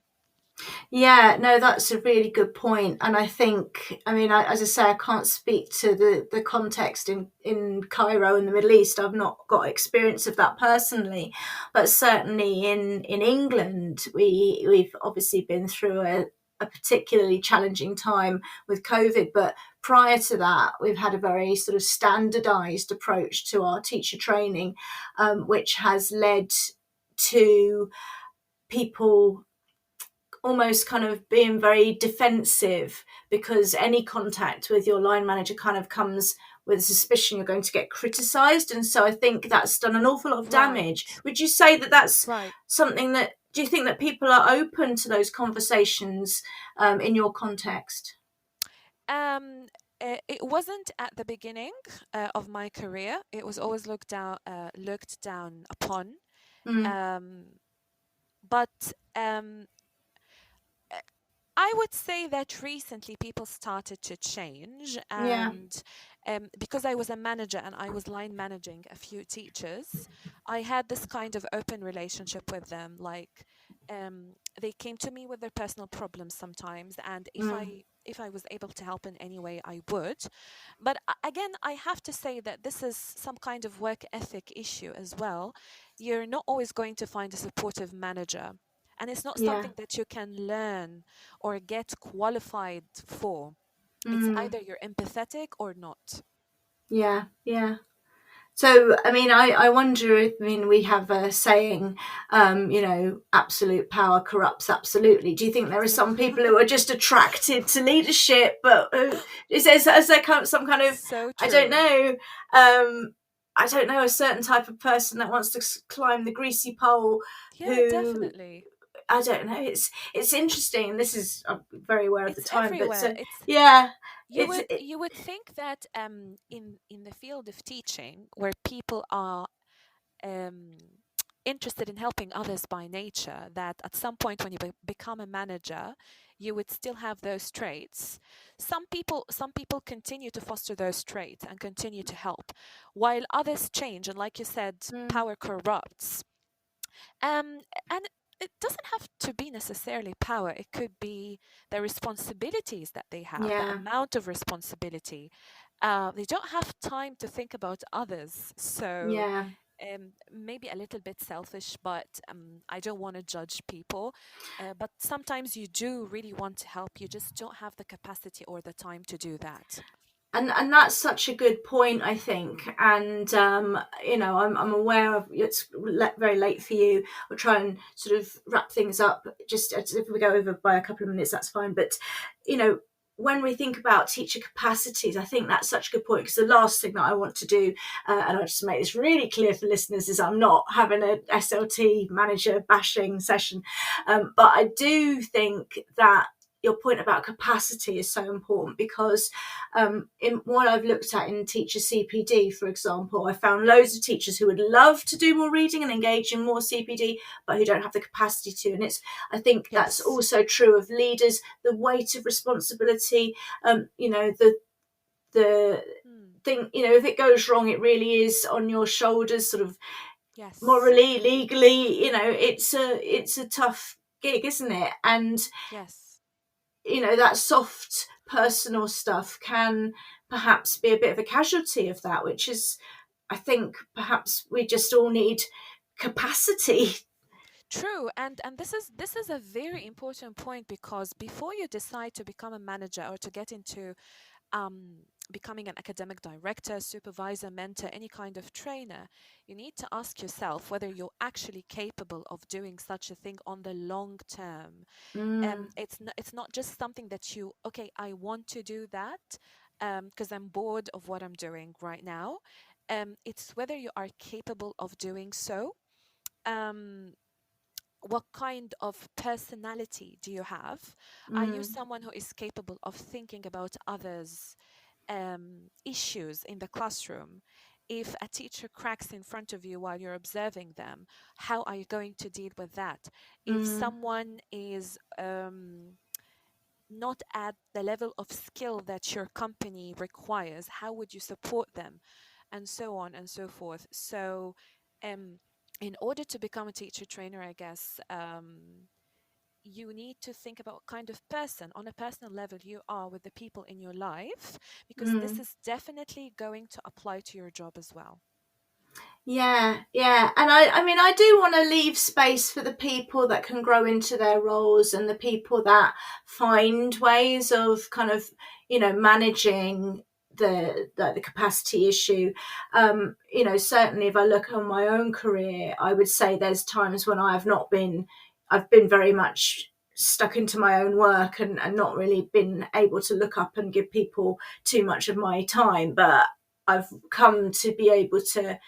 Yeah, no, that's a really good point. And I think, I mean, as I say, I can't speak to the context in Cairo in the Middle East. I've not got experience of that personally, but certainly in England, we've obviously been through a particularly challenging time with COVID. But prior to that, we've had a very sort of standardized approach to our teacher training, which has led to people almost kind of being very defensive, because any contact with your line manager kind of comes with a suspicion you're going to get criticised. And so I think that's done an awful lot of damage. Right. Would you say that that's Right. something that, do you think that people are open to those conversations in your context? It wasn't at the beginning of my career. It was always looked down upon. But I would say that recently people started to change, and because I was a manager and I was line managing a few teachers, I had this kind of open relationship with them. Like, they came to me with their personal problems sometimes, and if I was able to help in any way, I would. But again, I have to say that this is some kind of work ethic issue as well. You're not always going to find a supportive manager. And it's not something that you can learn or get qualified for. It's either you're empathetic or not. Yeah. So, I mean, I wonder if, we have a saying, absolute power corrupts absolutely. Do you think there are some people who are just attracted to leadership, but is there some kind of, so I don't know, a certain type of person that wants to climb the greasy pole? Yeah, definitely. I don't know. It's interesting. This is, I'm very aware of the time, everywhere. but You would think that in the field of teaching, where people are interested in helping others by nature, that at some point when you become a manager, you would still have those traits. Some people continue to foster those traits and continue to help, while others change. And like you said, power corrupts. And it doesn't have to be necessarily power. It could be the responsibilities that they have, the amount of responsibility. They don't have time to think about others. So maybe a little bit selfish, but I don't want to judge people. But sometimes you do really want to help. You just don't have the capacity or the time to do that. And that's such a good point, I think. And I'm aware of, it's very late for you. We'll try and sort of wrap things up. Just if we go over by a couple of minutes, that's fine. But when we think about teacher capacities, I think that's such a good point, because the last thing that I want to do, and I'll just make this really clear for listeners, is I'm not having a SLT manager bashing session, but I do think that your point about capacity is so important, because in what I've looked at in teacher CPD, for example, I found loads of teachers who would love to do more reading and engage in more CPD, but who don't have the capacity to. And I think that's also true of leaders, the weight of responsibility, the thing, if it goes wrong, it really is on your shoulders, sort of morally, legally, it's a tough gig, isn't it? And that soft personal stuff can perhaps be a bit of a casualty of that, which is, I think, perhaps we just all need capacity. True, and this is a very important point, because before you decide to become a manager or to get into becoming an academic director, supervisor, mentor, any kind of trainer, you need to ask yourself whether you're actually capable of doing such a thing on the long term. It's not just something that I want to do that because I'm bored of what I'm doing right now. It's whether you are capable of doing so. What kind of personality do you have? Are you someone who is capable of thinking about others' issues in the classroom? If a teacher cracks in front of you while you're observing them, how are you going to deal with that? If someone is not at the level of skill that your company requires, how would you support them? And so on and so forth. So in order to become a teacher trainer, I guess, you need to think about what kind of person, on a personal level, you are with the people in your life, because this is definitely going to apply to your job as well. Yeah. And I do want to leave space for the people that can grow into their roles, and the people that find ways of kind of, managing the capacity issue. Certainly if I look on my own career, I would say there's times when I've been very much stuck into my own work and not really been able to look up and give people too much of my time. But I've come to be able to,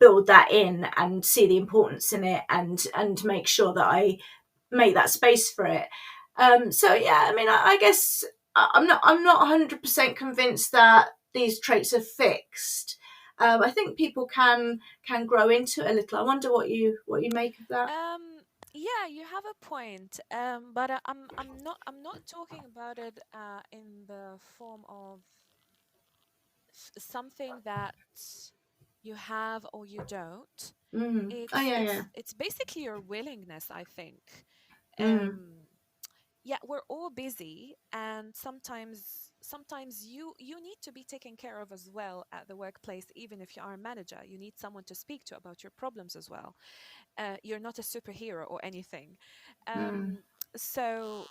build that in and see the importance in it and make sure that I make that space for it. So yeah, I mean, I guess I'm not 100% convinced that these traits are fixed. I think people can grow into it a little. I wonder what you make of that. Yeah, you have a point. But I'm not talking about it in the form of something that you have or you don't. It's basically your willingness, I think. Yeah, we're all busy, and sometimes you need to be taken care of as well at the workplace. Even if you are a manager, you need someone to speak to about your problems as well. You're not a superhero or anything. So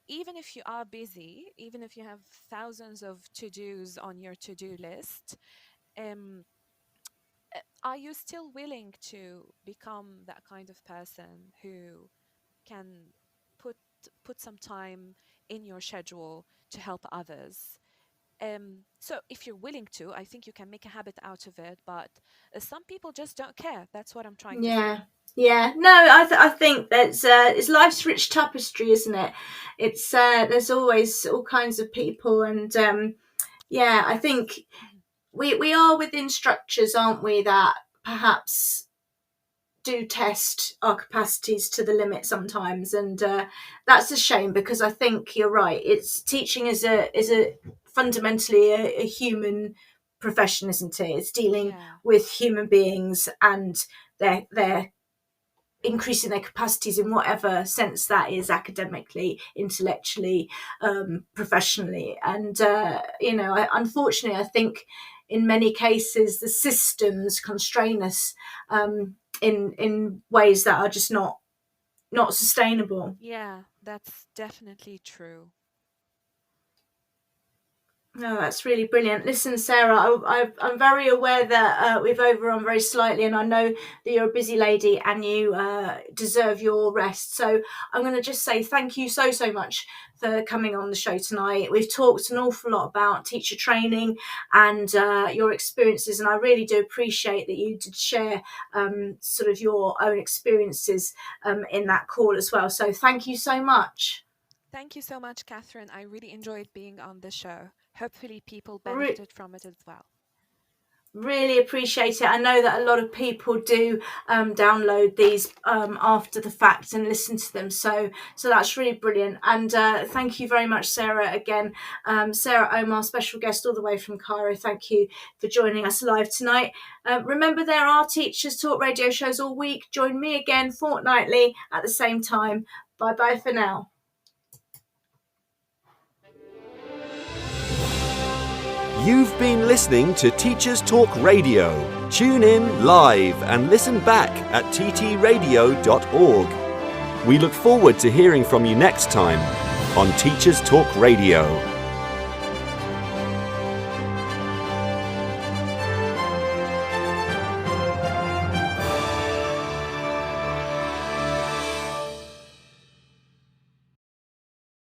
even if you are busy, even if you have thousands of to-dos on your to-do list, are you still willing to become that kind of person who can put some time in your schedule to help others? So if you're willing to, I think you can make a habit out of it, but some people just don't care. That's what I'm trying to say. Yeah, no, I think that's it's life's rich tapestry, isn't it? It's there's always all kinds of people, and I think we are within structures, aren't we, that perhaps do test our capacities to the limit sometimes, and that's a shame, because I think you're right. It's teaching is a fundamentally a human profession, isn't it? It's dealing with human beings and their increasing their capacities in whatever sense that is, academically, intellectually, professionally. And unfortunately, I think in many cases the systems constrain us in ways that are just not sustainable. Yeah, that's definitely true. No, that's really brilliant. Listen, Sarah, I'm very aware that we've overrun very slightly, and I know that you're a busy lady and you deserve your rest. So I'm going to just say thank you so much for coming on the show tonight. We've talked an awful lot about teacher training and your experiences, and I really do appreciate that you did share sort of your own experiences in that call as well. So thank you so much. Thank you so much, Catherine. I really enjoyed being on the show. Hopefully people benefited from it as well. Really appreciate it. I know that a lot of people do download these after the fact and listen to them. So that's really brilliant. And thank you very much, Sarah, again. Sarah Omar, special guest all the way from Cairo. Thank you for joining us live tonight. Remember, there are Teachers Talk radio shows all week. Join me again fortnightly at the same time. Bye-bye for now. You've been listening to Teachers Talk Radio. Tune in live and listen back at ttradio.org. We look forward to hearing from you next time on Teachers Talk Radio.